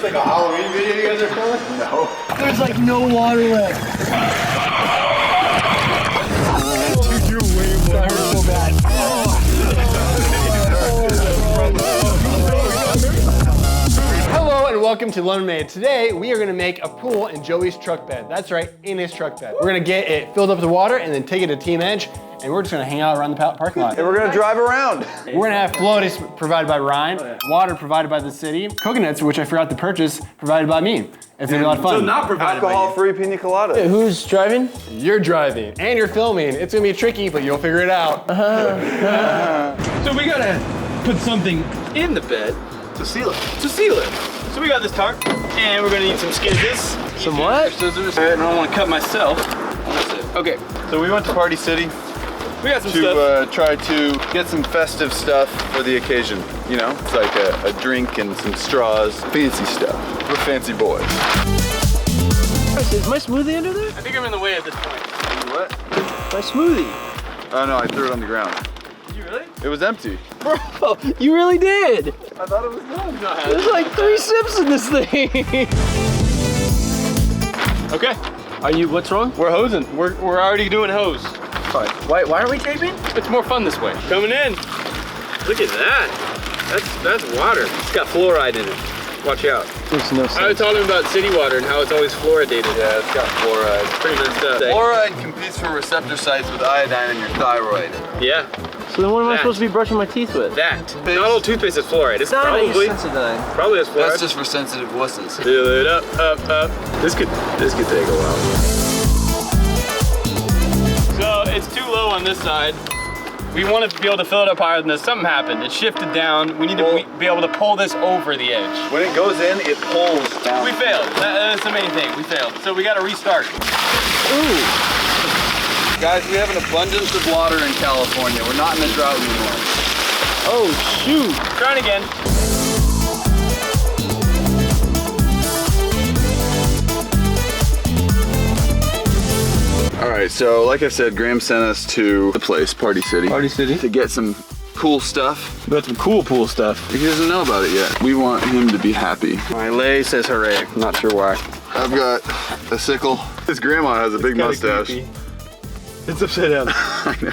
like a Halloween video you guys are filming? No. There's like no water left. Dude, you're way more. That hurt so bad. Hello and welcome to LemonMade. Today we are going to make a pool in Joey's truck bed. That's right, in his truck bed. We're going to get it filled up with water and then take it to Team Edge, and we're just going to hang out around the parking lot. And we're gonna drive around. We're going to have floaties provided by Ryan, water provided by the city, coconuts, which I forgot to purchase, provided by me. It's going to be a lot of fun. So not provided by you. Alcohol-free pina colada. Who's driving? You're driving and you're filming. It's going to be tricky, but you'll figure it out. So we gotta put something in the bed To seal it. to seal it. So we got this tarp, and we're gonna need some scissors. Some what? Scissors. I don't want to cut myself. That's it. Okay. So we went to Party City We got some stuff. to try to get some festive stuff for the occasion. You know, it's like a drink and some straws, fancy stuff. We're fancy boys. Is my smoothie under there? I think I'm in the way at this point. What? My smoothie. Oh no, I threw it on the ground. Did you really? It was empty. Bro, you really did. I thought it was done. There's like 3 sips in this thing. Okay. Are you, what's wrong? We're hosing. We're already doing hose. Fine. Why aren't we taping? It's more fun this way. Coming in. Look at that. That's water. It's got fluoride in it. Watch out. Makes no sense. I was telling him about city water and how it's always fluoridated. Yeah, it's got fluoride. Pretty messed up. Fluoride competes for receptor sites with iodine in your thyroid. Yeah, So then what am I That. supposed to be brushing my teeth with? that. Not all toothpaste is fluoride. It's probably Sensodyne. has fluoride. That's just for sensitive wusses. Fill it up. This could take a while. So it's too low on this side. We want to be able to fill it up higher than this. Something happened. It shifted down. We need to be able to pull this over the edge. When it goes in, it pulls down. We failed. That's the main thing. We failed. So we got to restart. Ooh. Guys, we have an abundance of water in California. We're not in a drought anymore. Oh, shoot. Trying again. All right, so like I said, Graham sent us to the place, Party City. Party City. To get some cool stuff. We got some cool pool stuff. He doesn't know about it yet. We want him to be happy. My lay says hooray. I'm not sure why. I've got a sickle. His grandma has a big mustache. Creepy. It's upside down. I know.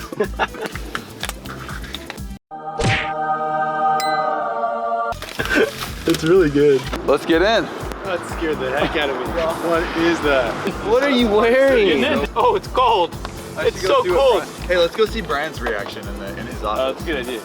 It's really good. Let's get in. That scared the heck out of me. What is that? What are you wearing? Oh, it's cold. It's so cold. Hey, let's go see Brian's reaction in his office. That's a good idea.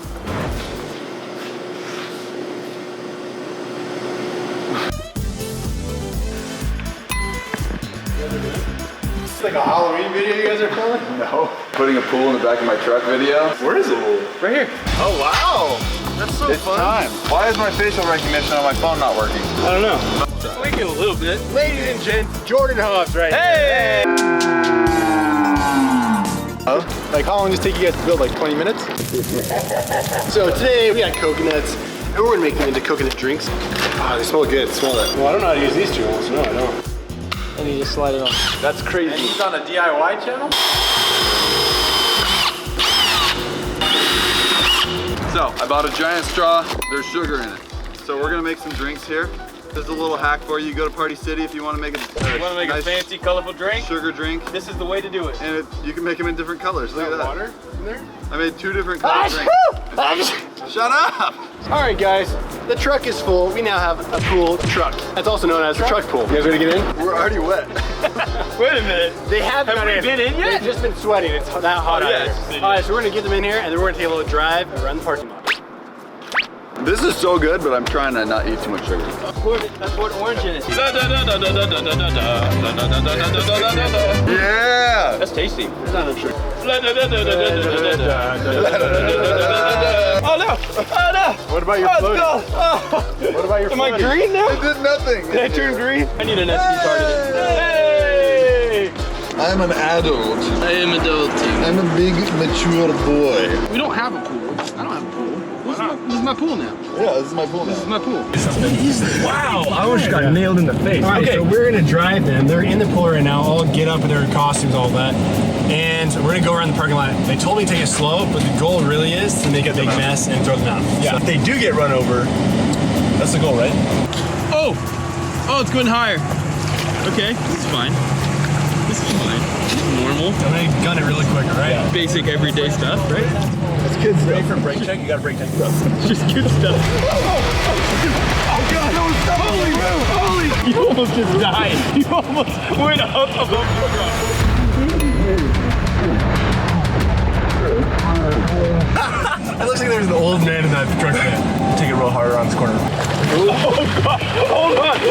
It's like a Halloween video you guys are filming? No. Putting a pool in the back of my truck video. Where is it? Right here. Oh wow. That's so fun. Time. Why is my facial recognition on my phone not working? I don't know. It's leaking a little bit. Ladies and gents, Jordan Hobbs right Hey! here. Like how long does it take you guys to build? Like 20 minutes? So today we got coconuts and we're gonna make them into coconut drinks. Ah, they smell good, smell it. Well, I don't know how to use these two ones, no I don't. And you just slide it on. That's crazy. And he's on a DIY channel? So, I bought a giant straw. There's sugar in it. So we're gonna make some drinks here. There's a little hack for you. Go to Party City if you want to make a A fancy, colorful drink? sugar drink. This is the way to do it. And you can make them in different colors. Look at that. Water in there? I made 2 different color drinks. Shut up! All right guys, the truck is full. We now have a pool truck. That's also known as a truck pool. You guys ready to get in? We're already wet. Wait a minute. They have Have got we in. been in yet? They've just been sweating. It's that hot Oh, out yeah, here. it's been, All right, so we're gonna get them in here and then we're gonna take a little drive around the parking lot. This is so good, but I'm trying to not eat too much sugar. I poured orange in it. Yeah! That's tasty. There's not enough sugar. Oh no! Oh no! What about your floating? Oh, What about your am I floating? green now? It did nothing. Did I turn green? I need an SD card in it. Hey! I'm an adult. I am adulting. I'm a big, mature boy. We don't have a pool. I don't have a pool. This is my pool now. Yeah, this is my pool now. This is my pool. Wow, I almost got nailed in the face. All right, so we're gonna drive them. They're in the pool right now, all get up in their costumes, all that. And we're gonna go around the parking lot. They told me to take it slow, but the goal really is to make a big mess and throw them out. Yeah, if they do get run over, that's the goal, right? Oh! Oh, it's going higher. Okay, this is fine. This is fine. This is normal. I'm gonna gun it really quick, right? Yeah. Basic everyday stuff, right? That's good stuff. Ready for a brake check? You got a brake check. It's just good stuff. Oh God, that was so holy! You almost just died. You almost went up above the truck. It looks like there's an old man in that truck there. Take it real hard around this corner. Oh God,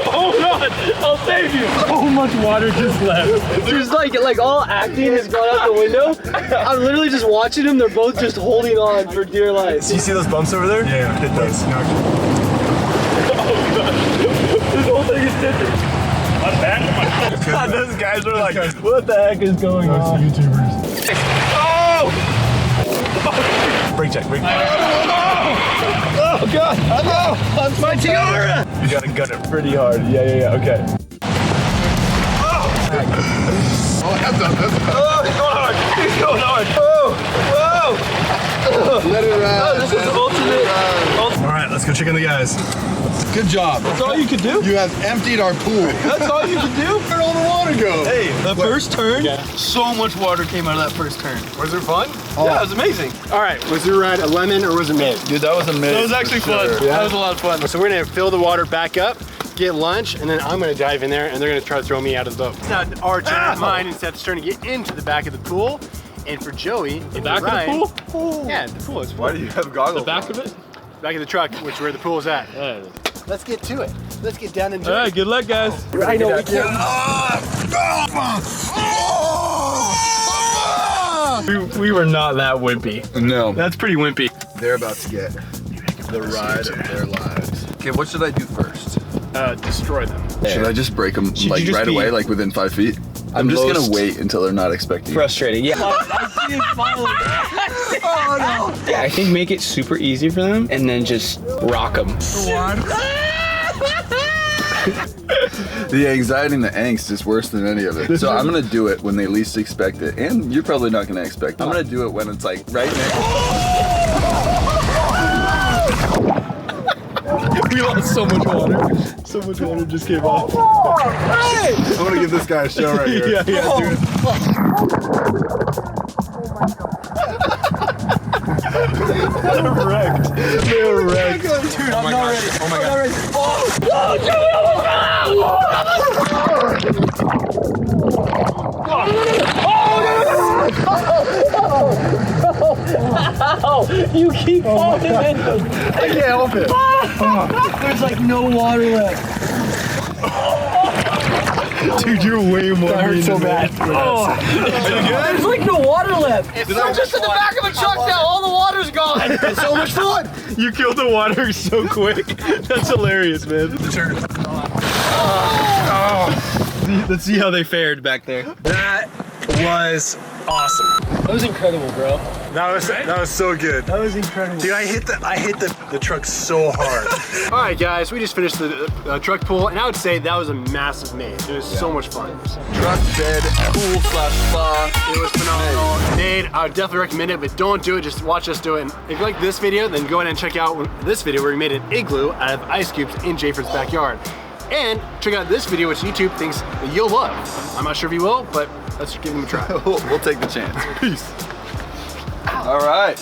hold on, I'll save you. So much water just left. There's like all acting has gone out the window. I'm literally just watching them. They're both just holding on for dear life. Do you see those bumps over there? Yeah, hit those. Oh God, this whole thing is tipping. I'm back. Those guys are like, what the heck is going on? Those YouTubers. Oh! Brake check, brake check. Oh God! Oh, my tiara! You gotta gun it pretty hard. Yeah, okay. Oh, that's up. Oh, he's going hard! He's going hard! Whoa! Let it ride. Oh, this is ultimate. All right, let's go check in the guys. Good job. That's all you could do? You have emptied our pool. That's all you could do? Where'd all the water go? Hey, The first turn, so much water came out of that first turn. was it fun? Yeah, it was amazing. All right, was your ride a lemon or was it made? Dude, that was amazing. That was actually fun. Yeah. That was a lot of fun. So we're gonna fill the water back up, get lunch, and then I'm gonna dive in there and they're gonna try to throw me out of the boat. It's not our turn, it's mine, instead of trying to get into the back of the pool. And for Joey, The back of the pool? Yeah, the pool is full. Why do you have goggles The back on? of it? Back of the truck, which is where the pool is at. Let's get to it. Let's get down and do All right, it. good luck, guys. I know we can. We were not that wimpy. No. That's pretty wimpy. They're about to get the ride of their lives. Okay, what should I do first? Destroy them. Should I just break them you like just right be away, like within 5 feet? I'm just gonna wait until they're not expecting. Frustrating. Yeah. Oh no! Yeah, I think make it super easy for them and then just rock them. The anxiety and the angst is worse than any of it. So I'm gonna do it when they least expect it, and you're probably not gonna expect it. I'm gonna do it when it's like right next. We lost so much water. So much water just came off. I'm gonna give this guy a show right here. Yeah, do it. They're wrecked. They're wrecked. Dude, I'm not ready. Oh my God. You keep falling in. I can't help it. There's like no water left. Dude, you're way more. That hurt so bad. There's like no water left. It's just in the back of a truck now. All the water's gone. It's so much fun. You killed the water so quick. That's hilarious, man. Let's see how they fared back there. That was awesome. That was incredible, bro. That was so good. That was incredible. Dude, I hit the truck so hard. All right, guys, we just finished the truck pool, and I would say that was a massive maze. It was so much fun. Truck bed, pool / spa. It was phenomenal. Made, I would definitely recommend it, but don't do it. Just watch us do it. And if you like this video, then go ahead and check out this video where we made an igloo out of ice cubes in Jayford's backyard. And check out this video, which YouTube thinks that you'll love. I'm not sure if you will, but let's give them a try. We'll take the chance. Peace. All right.